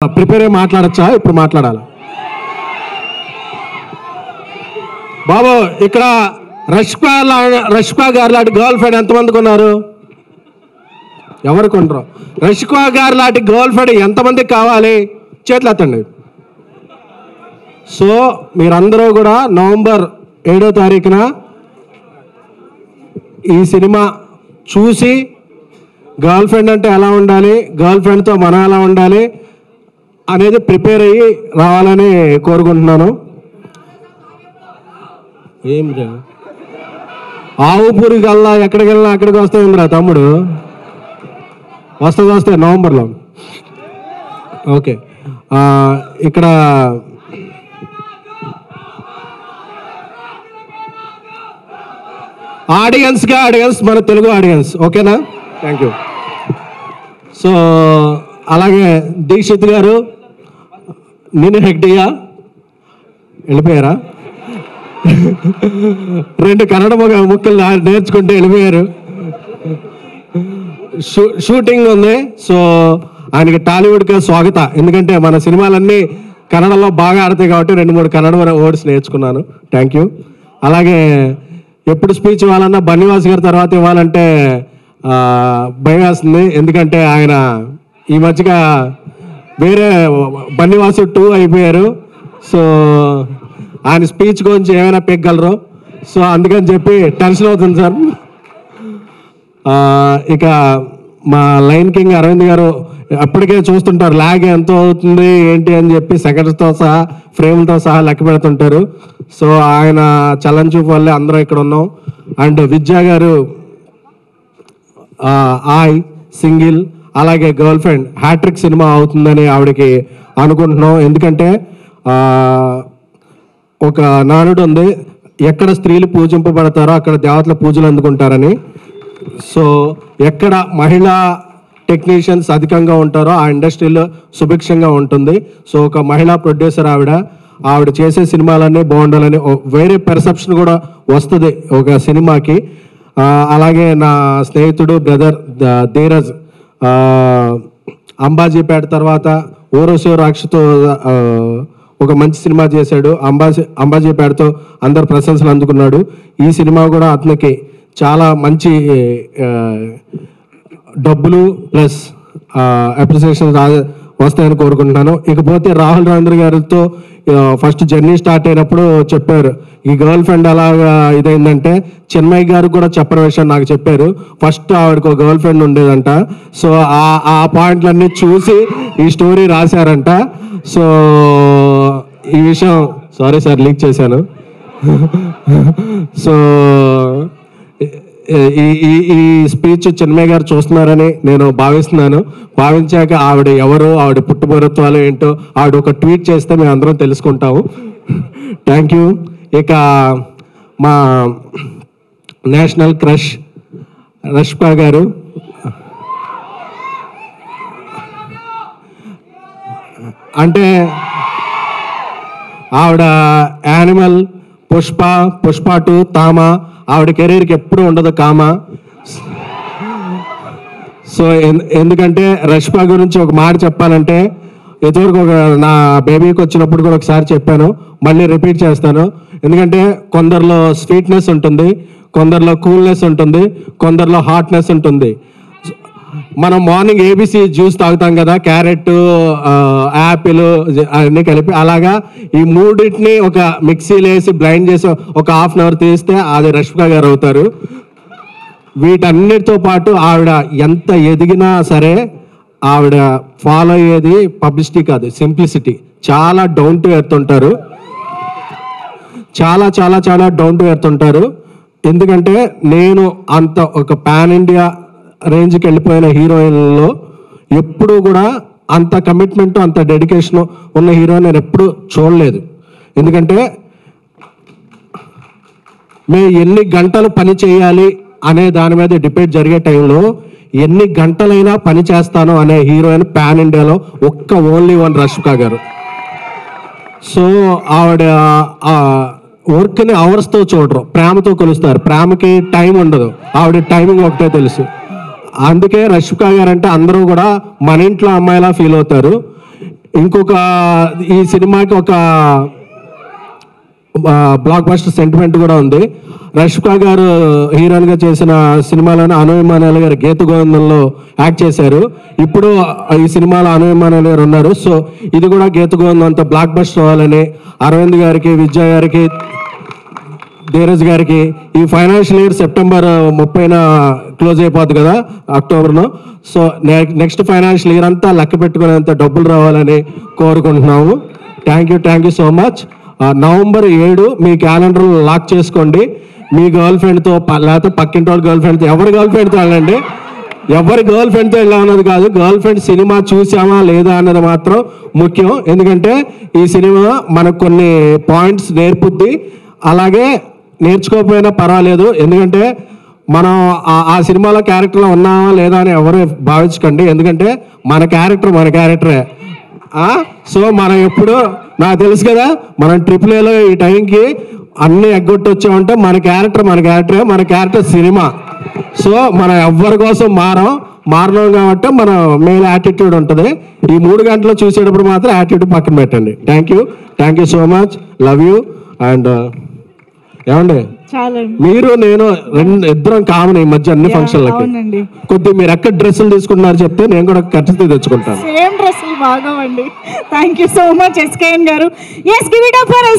Prepare అయ్యి మాట్లాడచ్చా? ఇప్పుడు మాట్లాడాలి బాబు. ఇక్కడ రష్కా గారు లాంటి గర్ల్ ఫ్రెండ్ ఎంతమందికి ఉన్నారు? ఎవరికి ఉండరు? రష్కా గారు లాంటి గర్ల్ ఫ్రెండ్ ఎంతమందికి కావాలి? చేతులు ఎత్తండి. సో మీరందరూ కూడా నవంబర్ 7వ తారీఖున ఈ సినిమా చూసి గర్ల్ ఫ్రెండ్ అంటే ఎలా ఉండాలి, గర్ల్ ఫ్రెండ్తో మనం ఎలా ఉండాలి అనేది ప్రిపేర్ అయ్యి రావాలని కోరుకుంటున్నాను. ఏం రా ఆవుపూరికి వెళ్ళా, ఎక్కడికి వెళ్ళినా అక్కడికి వస్తాయిందిరా తమ్ముడు. వస్తే నవంబర్లో. ఓకే, ఇక్కడ ఆడియన్స్ మన తెలుగు ఆడియన్స్ ఓకేనా? Thank you. సో అలాగే దీక్షిత్ గారు, నేను హెగ్డియా వెళ్ళిపోయారా? 2 కన్నడ ముక్కలు నేర్చుకుంటే వెళ్ళిపోయారు. షూటింగ్ ఉంది. సో ఆయనకి టాలీవుడ్కి స్వాగత. ఎందుకంటే మన సినిమాలన్నీ కన్నడలో బాగా ఆడతాయి కాబట్టి 2-3 కన్నడ వర్డ్స్ నేర్చుకున్నాను. Thank you. అలాగే ఎప్పుడు స్పీచ్ ఇవ్వాలన్నా బన్నివాస్ గారి తర్వాత ఇవ్వాలంటే భయం వేస్తుంది. ఎందుకంటే ఆయన ఈ మధ్యగా వేరే బన్నివాసు 2 అయిపోయారు. సో ఆయన స్పీచ్ గురించి ఏమైనా పెగ్గలరు. సో అందుకని చెప్పి టెన్షన్ అవుతుంది సార్. ఇక మా లైన్ కింగ్ అరవింద్ గారు అప్పటికే చూస్తుంటారు ల్యాగ్ ఎంత అవుతుంది ఏంటి అని చెప్పి సెకండ్స్తో సహా ఫ్రేమ్లతో సహా లెక్క పెడుతుంటారు. సో ఆయన చలన్ చూపు వల్లే అందరం ఇక్కడ ఉన్నాం. అండ్ విద్యా గారు సింగిల్, అలాగే గర్ల్ ఫ్రెండ్ హ్యాట్రిక్ సినిమా అవుతుందని ఆవిడకి అనుకుంటున్నాం. ఎందుకంటే ఒక నానుడు ఉంది, ఎక్కడ స్త్రీలు పూజింపబడతారో అక్కడ దేవతల పూజలు అందుకుంటారని. సో ఎక్కడ మహిళా టెక్నీషియన్స్ అధికంగా ఉంటారో ఆ ఇండస్ట్రీలో సుభిక్షంగా ఉంటుంది. సో ఒక మహిళా ప్రొడ్యూసర్ ఆవిడ చేసే సినిమాలన్నీ బాగుండాలని వేరే పెర్సెప్షన్ కూడా వస్తుంది ఒక సినిమాకి. అలాగే నా స్నేహితుడు బ్రదర్ ధీరజ్ అంబాజీపేట తర్వాత ఓరోసో రాక్షతో ఒక మంచి సినిమా చేశాడు. అంబాజీపేటతో అందరు ప్రశంసలు అందుకున్నాడు. ఈ సినిమా కూడా అతనికి చాలా మంచి డబ్బులు ప్లస్ అప్రిసియేషన్ వస్తాయని కోరుకుంటున్నాను. ఇకపోతే రాహుల్ రాంద్ర గారితో ఫస్ట్ జర్నీ స్టార్ట్ అయినప్పుడు చెప్పారు ఈ గర్ల్ ఫ్రెండ్ అలాగా ఇదైందంటే, చిన్మయ్ గారు కూడా చెప్పిన విషయం నాకు చెప్పారు. ఫస్ట్ ఆవిడకు ఒక గర్ల్ ఫ్రెండ్ ఉండేదంట. సో ఆ పాయింట్లన్నీ చూసి ఈ స్టోరీ రాశారంట. సో ఈ విషయం సారీ సార్ లీక్ చేశాను. సో ఈ స్పీచ్ చిన్మయ్ గారు చూస్తున్నారని నేను భావించాక ఆవిడ ఎవరు, ఆవిడ పుట్టుపూర్వత్వాలు ఏంటో ఆవిడ ఒక ట్వీట్ చేస్తే మేము అందరం తెలుసుకుంటాము. Thank you. ఇక మా నేషనల్ క్రష్ రష్కా గారు, అంటే ఆవిడ యానిమల్, పుష్ప 2, తామ, ఆవిడ కెరీర్కి ఎప్పుడు ఉండదు కామా. సో ఎందుకంటే రష్పా గురించి ఒక మాట చెప్పాలంటే, ఎదురుకు నా బేబీకి వచ్చినప్పుడు కూడా ఒకసారి చెప్పాను, మళ్ళీ రిపీట్ చేస్తాను. ఎందుకంటే కొందరిలో స్వీట్నెస్ ఉంటుంది, కొందరిలో కూల్నెస్ ఉంటుంది, కొందరిలో హాట్నెస్ ఉంటుంది. మనం మార్నింగ్ ఏబీసీ జ్యూస్ తాగుతాం కదా, క్యారెట్, యాపిల్ అన్నీ కలిపి, అలాగా ఈ మూడింటిని ఒక మిక్సీలో వేసి బ్లైండ్ చేసి ఒక ½ అవర్ తీస్తే అది రష్మిక గారు అవుతారు. వీటన్నిటితో పాటు ఆవిడ ఎంత ఎదిగినా సరే ఆవిడ ఫాలో అయ్యేది పబ్లిసిటీ కాదు, సింప్లిసిటీ. చాలా డౌన్ టు ఎర్త్ ఉంటారు, చాలా చాలా చాలా డౌన్ టు ఎర్త్ ఉంటారు. ఎందుకంటే నేను అంత ఒక పాన్ ఇండియా రేంజ్కి వెళ్ళిపోయిన హీరోయిన్లో ఎప్పుడు కూడా అంత కమిట్మెంట్, అంత డెడికేషన్ ఉన్న హీరోయిన్ నేను ఎప్పుడు చూడలేదు. ఎందుకంటే మేము ఎన్ని గంటలు పని చేయాలి అనే దాని మీద డిబేట్ జరిగే టైంలో ఎన్ని గంటలైనా పని చేస్తాను అనే హీరోయిన్ పాన్ ఇండియాలో ఓన్లీ వన్ రష్మిక గారు. సో ఆవిడ వర్క్ని అవర్స్తో చూడరు, ప్రేమతో కొలుస్తారు. ప్రేమకి టైం ఉండదు, ఆవిడ టైమింగ్ ఒకటే తెలుసు. అందుకే రష్మిక గారు అంటే అందరూ కూడా మన ఇంట్లో అమ్మాయిలా ఫీల్ అవుతారు. ఇంకొక ఈ సినిమాకి ఒక బ్లాక్ బస్టర్ సెంటిమెంట్ కూడా ఉంది. రష్మిక గారు హీరోయిన్గా చేసిన సినిమాలోనే అను ఇమానుయేల్ గారు గీత గోవిందంలో యాక్ట్ చేశారు. ఇప్పుడు ఈ సినిమాలో అను ఇమానుయేల్ గారు ఉన్నారు. సో ఇది కూడా గీత గోవిందం అంతా బ్లాక్ బస్టర్ అవ్వాలని అరవింద్ గారికి, విద్యా గారికి, ధీరజ్ గారికి ఈ ఫైనాన్షియల్ ఇయర్ సెప్టెంబర్ 30న క్లోజ్ అయిపోద్ది కదా, అక్టోబర్లో. సో నెక్స్ట్ ఫైనాన్షియల్ ఇయర్ అంతా లెక్క పెట్టుకునేంత డబ్బులు రావాలని కోరుకుంటున్నాము. Thank you so much. November 7 మీ క్యాలెండర్లో లాక్ చేసుకోండి. మీ గర్ల్ ఫ్రెండ్తో లేకపోతే పక్కింటి వాళ్ళ గర్ల్ ఫ్రెండ్తో, ఎవరి గర్ల్ ఫ్రెండ్తో వెళ్ళండి. ఎవరి గర్ల్ ఫ్రెండ్తో వెళ్ళా అన్నది కాదు, గర్ల్ ఫ్రెండ్ సినిమా చూసామా లేదా అన్నది మాత్రం ముఖ్యం. ఎందుకంటే ఈ సినిమా మనకు కొన్ని పాయింట్స్ నేర్పుద్ది. అలాగే నేర్చుకోకపోయినా పర్వాలేదు, ఎందుకంటే మనం ఆ సినిమాలో క్యారెక్టర్లో ఉన్నామా లేదా అని ఎవరు భావించకండి. ఎందుకంటే మన క్యారెక్టరే. సో మనం ఎప్పుడు, నాకు తెలుసు కదా, మనం AAAలో ఈ టైంకి అన్నీ ఎగ్గొట్టి వచ్చామంటే మన క్యారెక్టర్ సినిమా. సో మనం ఎవ్వరి కోసం మారడం కాబట్టి మన మేల్ యాటిట్యూడ్ ఉంటుంది. ఈ 3 గంటలు చూసేటప్పుడు మాత్రం యాటిట్యూడ్ పక్కన పెట్టండి. Thank you so much. Love you. And ఏమండి, మీరు నేను ఇద్దరం కామన్ ఈ మధ్య అన్ని ఫంక్షన్లకి. కొద్దిగా మీరు ఎక్కడ డ్రెస్సులు తీసుకుంటున్నారు చెప్తే నేను కూడా ఖర్చు తెచ్చుకుంటాను. సేమ్ డ్రెస్సులు బాగా అండి. Thank you so much SKN గారు.